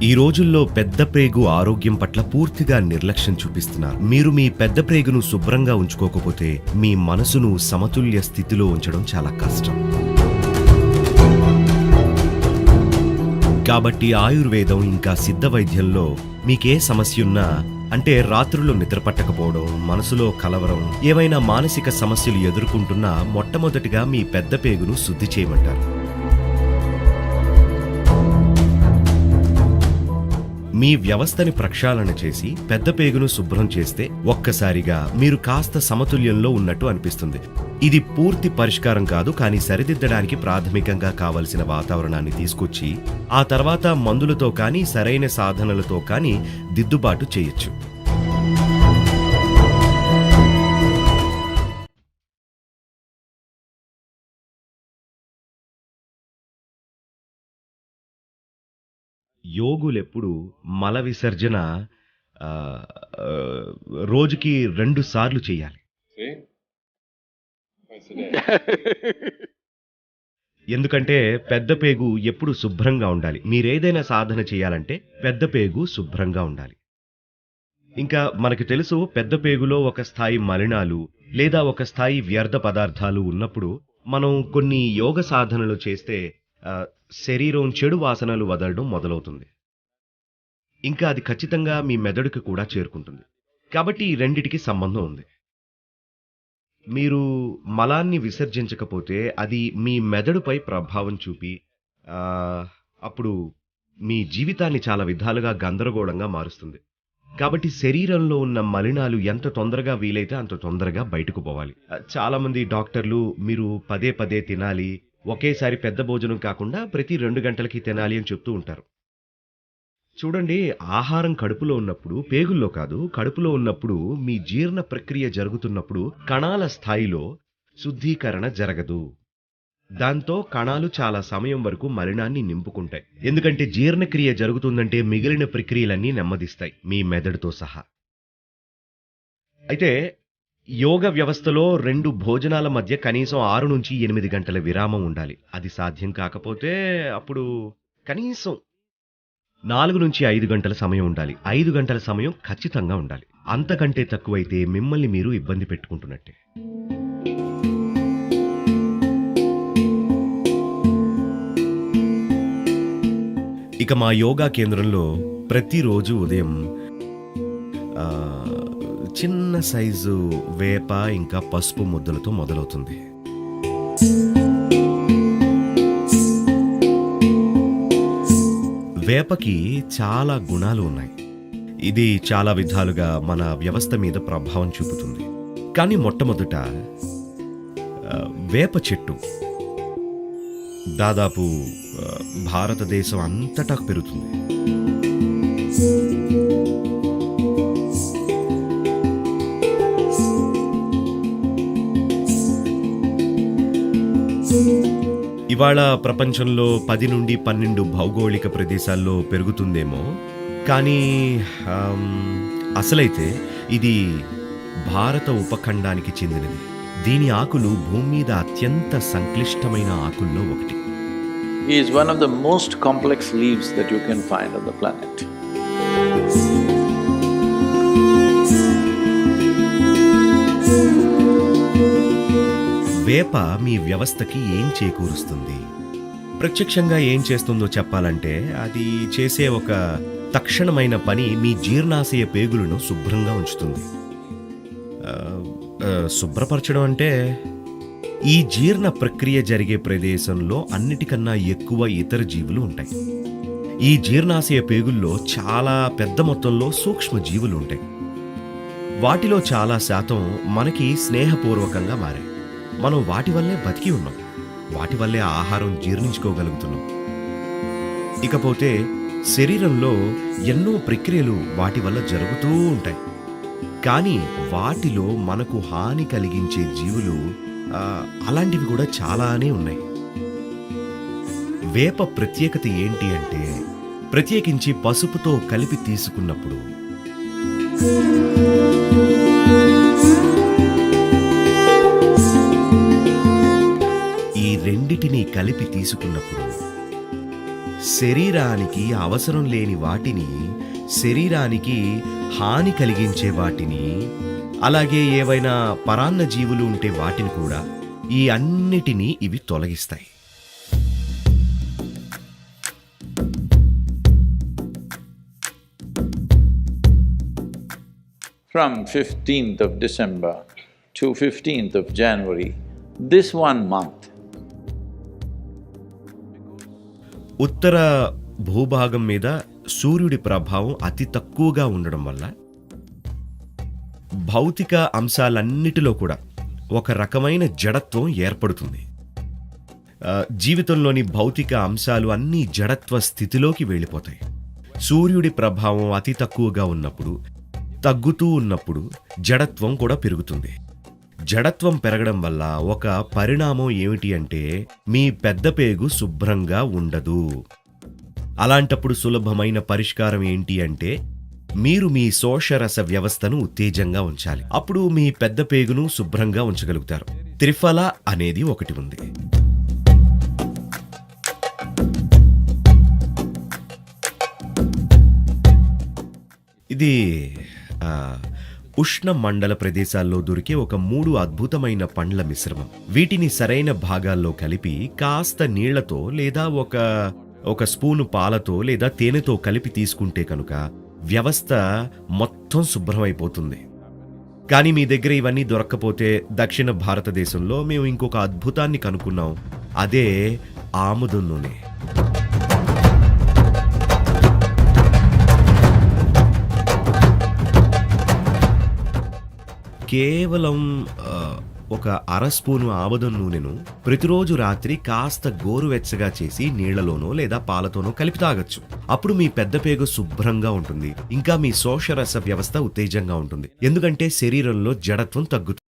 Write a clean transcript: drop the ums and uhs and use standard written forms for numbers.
ఈ రోజుల్లో పెద్ద ప్రేగు ఆరోగ్యం పట్ల పూర్తిగా నిర్లక్ష్యం చూపిస్తున్నారు. మీరు మీ పెద్ద ప్రేగును శుభ్రంగా ఉంచుకోకపోతే మీ మనసును సమతుల్య స్థితిలో ఉంచడం చాలా కష్టం. కాబట్టి ఆయుర్వేదం ఇంకా సిద్ధ వైద్యంలో మీకే సమస్యున్నా, అంటే రాత్రులు నిద్రపట్టకపోవడం, మనసులో కలవరం, ఏవైనా మానసిక సమస్యలు ఎదుర్కొంటున్నా మొట్టమొదటిగా మీ పెద్ద పేగును శుద్ధి చేయమంటారు. మీ వ్యవస్థని ప్రక్షాళన చేసి పెద్ద పేగును శుభ్రం చేస్తే ఒక్కసారిగా మీరు కాస్త సమతుల్యంలో ఉన్నట్టు అనిపిస్తుంది. ఇది పూర్తి పరిష్కారం కాదు, కానీ సరిదిద్దడానికి ప్రాథమికంగా కావలసిన వాతావరణాన్ని తీసుకొచ్చి ఆ తర్వాత మందులతో కానీ సరైన సాధనలతో కానీ దిద్దుబాటు చేయొచ్చు. యోగులెప్పుడు మల విసర్జన ఆహ్, ఆహ్, రోజుకి 2 సార్లు చేయాలి. See? Twice a day. ఎందుకంటే పెద్ద పేగు ఎప్పుడు శుభ్రంగా ఉండాలి. మీరేదైనా సాధన చేయాలంటే పెద్ద పేగు శుభ్రంగా ఉండాలి. ఇంకా మనకు తెలుసు, పెద్ద పేగులో ఒక స్థాయి మలినాలు లేదా ఒక స్థాయి వ్యర్థ పదార్థాలు ఉన్నప్పుడు మనం కొన్ని యోగ సాధనలు చేస్తే శరీరం చెడు వాసనలు వదలడం మొదలవుతుంది. ఇంకా అది ఖచ్చితంగా మీ మెదడుకి కూడా చేరుకుంటుంది. కాబట్టి ఈ రెండిటికి సంబంధం ఉంది. మీరు మలాన్ని విసర్జించకపోతే అది మీ మెదడుపై ప్రభావం చూపి అప్పుడు మీ జీవితాన్ని చాలా విధాలుగా గందరగోళంగా మారుస్తుంది. కాబట్టి శరీరంలో ఉన్న మలినాలు ఎంత తొందరగా వీలైతే అంత తొందరగా బయటకు పోవాలి. చాలా మంది డాక్టర్లు మీరు పదే పదే తినాలి, ఒకేసారి పెద్ద భోజనం కాకుండా ప్రతి 2 గంటలకి తినాలి అని చెప్తూ ఉంటారు. చూడండి, ఆహారం కడుపులో ఉన్నప్పుడు, పేగుల్లో కాదు, కడుపులో ఉన్నప్పుడు మీ జీర్ణ ప్రక్రియ జరుగుతున్నప్పుడు కణాల స్థాయిలో శుద్ధీకరణ జరగదు. దాంతో కణాలు చాలా సమయం వరకు మలినాన్ని నింపుకుంటాయి. ఎందుకంటే జీర్ణక్రియ జరుగుతుందంటే మిగిలిన ప్రక్రియలన్నీ నెమ్మదిస్తాయి, మీ మెదడుతో సహా. అయితే యోగ వ్యవస్థలో 2 భోజనాల మధ్య కనీసం 6 నుంచి 8 గంటల విరామం ఉండాలి. అది సాధ్యం కాకపోతే అప్పుడు కనీసం 4 నుంచి 5 గంటల సమయం ఉండాలి. 5 గంటల సమయం ఖచ్చితంగా ఉండాలి. అంతకంటే తక్కువైతే మిమ్మల్ని మీరు ఇబ్బంది పెట్టుకుంటున్నట్టే. ఇక మా యోగా కేంద్రంలో ప్రతిరోజు ఉదయం చిన్న సైజు వేప ఇంకా పసుపు ముద్దలతో మొదలవుతుంది. వేపకి చాలా గుణాలు ఉన్నాయి. ఇది చాలా విధాలుగా మన వ్యవస్థ మీద ప్రభావం చూపుతుంది. కానీ మొట్టమొదట వేప చెట్టు దాదాపు భారతదేశం అంతటా పెరుగుతుంది. ఇవాళ ప్రపంచంలో 10 నుండి 12 భౌగోళిక ప్రదేశాల్లో పెరుగుతుందేమో, కానీ అసలైతే ఇది భారత ఉపఖండానికి చెందినది. దీని ఆకులు భూమి మీద అత్యంత సంక్లిష్టమైన ఆకుల్లో ఒకటి. He is one of the most complex leaves that you can find on the planet. వేప మీ వ్యవస్థకి ఏం చేకూరుస్తుంది? ప్రత్యక్షంగా ఏం చేస్తుందో చెప్పాలంటే, అది చేసే ఒక తక్షణమైన పని మీ జీర్ణాశయ పేగులను శుభ్రంగా ఉంచుతుంది. శుభ్రపరచడం అంటే ఈ జీర్ణ ప్రక్రియ జరిగే ప్రదేశంలో అన్నిటికన్నా ఎక్కువ ఇతర జీవులు ఉంటాయి. ఈ జీర్ణాశయ పేగుల్లో చాలా పెద్ద మొత్తంలో సూక్ష్మ జీవులు ఉంటాయి. వాటిలో చాలా శాతం మనకి స్నేహపూర్వకంగా మారాయి. మనం వాటి వల్లే బతికి ఉన్నాం, వాటి వల్లే ఆహారం జీర్ణించుకోగలుగుతున్నాం. ఇకపోతే శరీరంలో ఎన్నో ప్రక్రియలు వాటి వల్ల జరుగుతూ ఉంటాయి. కానీ వాటిలో మనకు హాని కలిగించే జీవులు అలాంటివి కూడా చాలానే ఉన్నాయి. వేప ప్రత్యేకత ఏంటి అంటే, ప్రత్యేకించి పసుపుతో కలిపి తీసుకున్నప్పుడు ఈ రెండిటిని కలిపి తీసుకున్నప్పుడు శరీరానికి అవసరం లేని వాటిని, శరీరానికి హాని కలిగించే వాటిని, అలాగే ఏవైనా పరాన్న జీవులు ఉంటే వాటిని కూడా, ఈ అన్నిటినీ ఇవి తొలగిస్తాయి. From 15th of December to 15th of January, this 1 month, ఉత్తర భూభాగం మీద సూర్యుడి ప్రభావం అతి తక్కువగా ఉండడం వల్ల భౌతిక అంశాలన్నిటిలో కూడా ఒక రకమైన జడత్వం ఏర్పడుతుంది. జీవితంలోని భౌతిక అంశాలు అన్నీ జడత్వ స్థితిలోకి వెళ్ళిపోతాయి. సూర్యుడి ప్రభావం అతి తక్కువగా ఉన్నప్పుడు, తగ్గుతూ ఉన్నప్పుడు జడత్వం కూడా పెరుగుతుంది. జడత్వం పెరగడం వల్ల ఒక పరిణామం ఏమిటి అంటే మీ పెద్ద పేగు శుభ్రంగా ఉండదు. అలాంటప్పుడు సులభమైన పరిష్కారం ఏంటి అంటే మీరు మీ శోషరస వ్యవస్థను ఉత్తేజంగా ఉంచాలి. అప్పుడు మీ పెద్ద పేగును శుభ్రంగా ఉంచగలుగుతారు. త్రిఫల అనేది ఒకటి ఉంది. ఇది ఉష్ణ మండల ప్రదేశాల్లో దొరికే ఒక 3 అద్భుతమైన పండ్ల మిశ్రమం. వీటిని సరైన భాగాల్లో కలిపి కాస్త నీళ్లతో లేదా ఒక స్పూను పాలతో లేదా తేనెతో కలిపి తీసుకుంటే కనుక వ్యవస్థ మొత్తం శుభ్రమైపోతుంది. కానీ మీ దగ్గర ఇవన్నీ దొరక్కపోతే దక్షిణ భారతదేశంలో మేము ఇంకొక అద్భుతాన్ని కనుక్కున్నాం. అదే ఆముదం నూనె. కేవలం ఒక అర స్పూను ఆముదం నూనెను ప్రతిరోజు రాత్రి కాస్త గోరువెచ్చగా చేసి నీళ్లలోనో లేదా పాలతోనో కలిపి తాగొచ్చు. అప్పుడు మీ పెద్ద పేగు శుభ్రంగా ఉంటుంది. ఇంకా మీ శోషరస వ్యవస్థ ఉత్తేజంగా ఉంటుంది. ఎందుకంటే శరీరంలో జడత్వం తగ్గుతుంది.